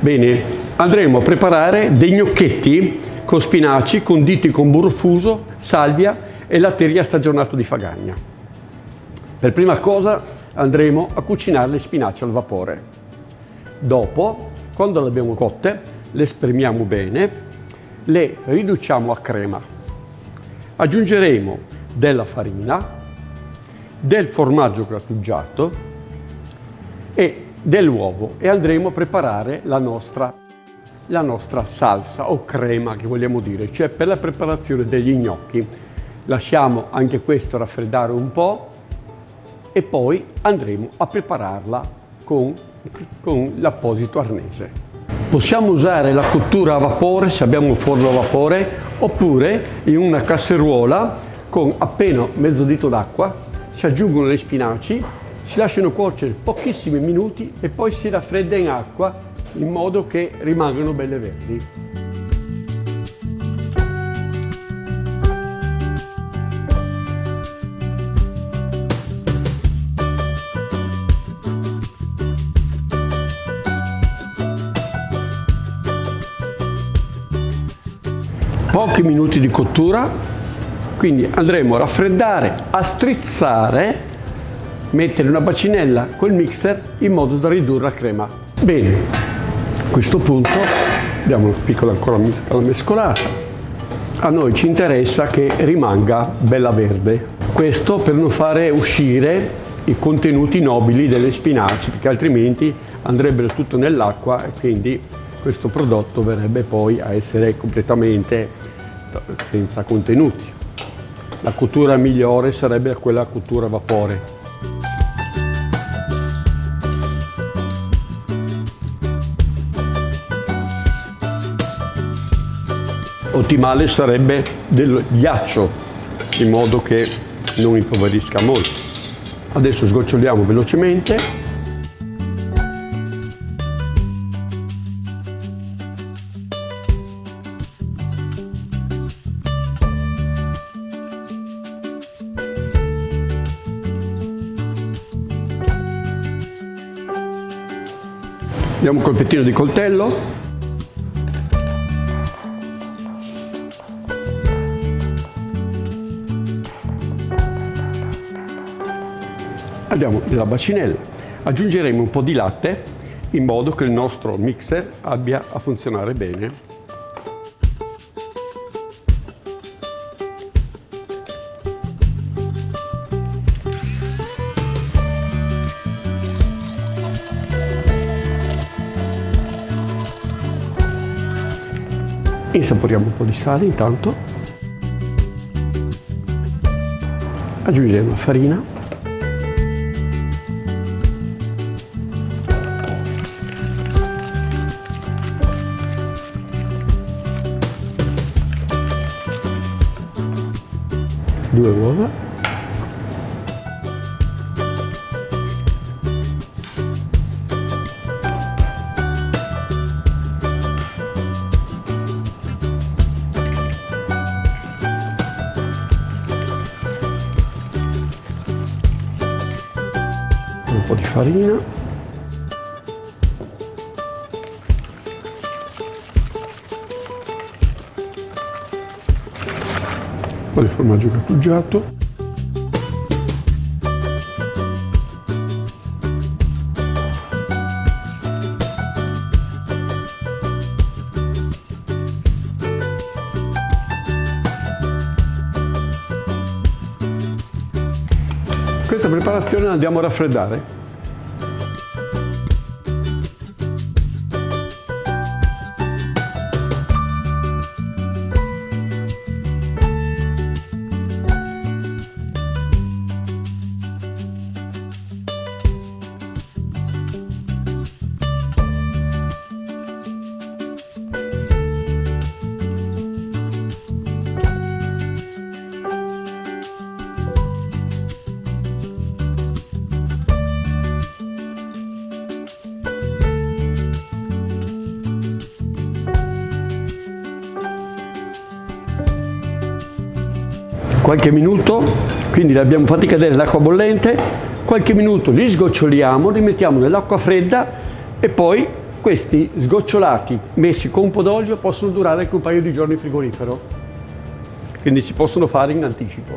Bene, andremo a preparare dei gnocchetti con spinaci conditi con burro fuso, salvia e latteria stagionato di Fagagna. Per prima cosa andremo a cucinare le spinaci al vapore. Dopo, quando le abbiamo cotte, le spremiamo bene, le riduciamo a crema. Aggiungeremo della farina, del formaggio grattugiato e dell'uovo e andremo a preparare la nostra salsa o crema che vogliamo dire, cioè per la preparazione degli gnocchi. Lasciamo anche questo raffreddare un po' e poi andremo a prepararla con l'apposito arnese. Possiamo usare la cottura a vapore se abbiamo un forno a vapore oppure in una casseruola con appena mezzo dito d'acqua si aggiungono le spinaci, si lasciano cuocere pochissimi minuti e poi si raffredda in acqua in modo che rimangano belle verdi. Pochi minuti di cottura, quindi andremo a raffreddare, a strizzare, mettere una bacinella col mixer in modo da ridurre la crema. Bene, a questo punto diamo una piccola ancora mescolata. A noi ci interessa che rimanga bella verde. Questo per non fare uscire i contenuti nobili delle spinaci, perché altrimenti andrebbero tutto nell'acqua e quindi questo prodotto verrebbe poi a essere completamente senza contenuti. La cottura migliore sarebbe quella a cottura a vapore. Ottimale sarebbe del ghiaccio, in modo che non impoverisca molto. Adesso sgoccioliamo velocemente. Diamo un colpettino di coltello. Abbiamo della bacinella. Aggiungeremo un po' di latte in modo che il nostro mixer abbia a funzionare bene. Insaporiamo un po' di sale intanto, aggiungeremo la farina, due uova, un po' di farina, un po' di formaggio grattugiato, questa preparazione la andiamo a raffreddare. Qualche minuto, quindi li abbiamo fatti cadere l'acqua bollente, qualche minuto li sgoccioliamo, li mettiamo nell'acqua fredda e poi Questi sgocciolati messi con un po' d'olio possono durare anche un paio di giorni in frigorifero, quindi si possono fare in anticipo.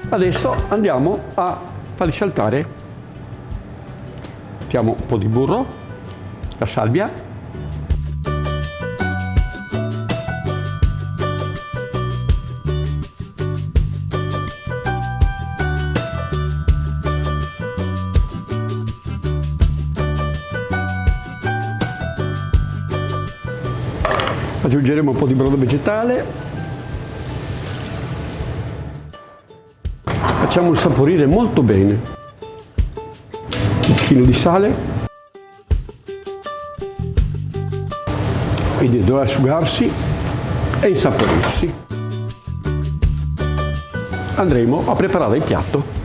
Adesso andiamo a farli saltare. Mettiamo un po' di burro, la salvia, aggiungeremo un po' di brodo vegetale. Facciamo insaporire molto bene. Un pizzichino di sale. Quindi dovrà asciugarsi e insaporirsi. Andremo a preparare il piatto.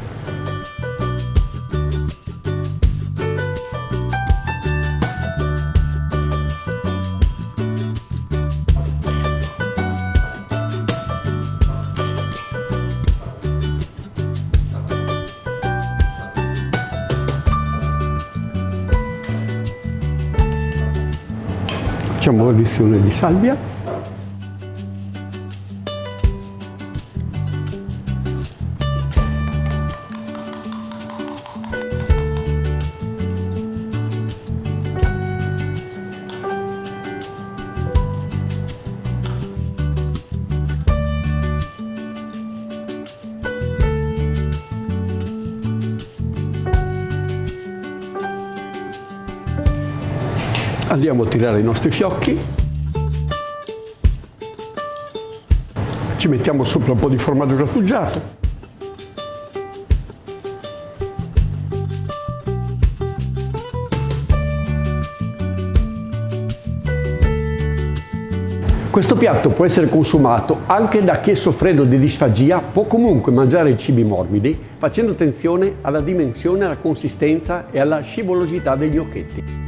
Facciamo una addizione di salvia. Andiamo a tirare i nostri fiocchi, ci mettiamo sopra un po' di formaggio grattugiato, questo piatto può essere consumato anche da chi è soffreddo di disfagia, può comunque mangiare i cibi morbidi facendo attenzione alla dimensione, alla consistenza e alla scivolosità degli gnocchetti.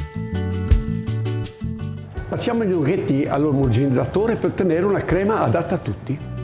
Passiamo i gnocchetti all'omogenizzatore per ottenere una crema adatta a tutti.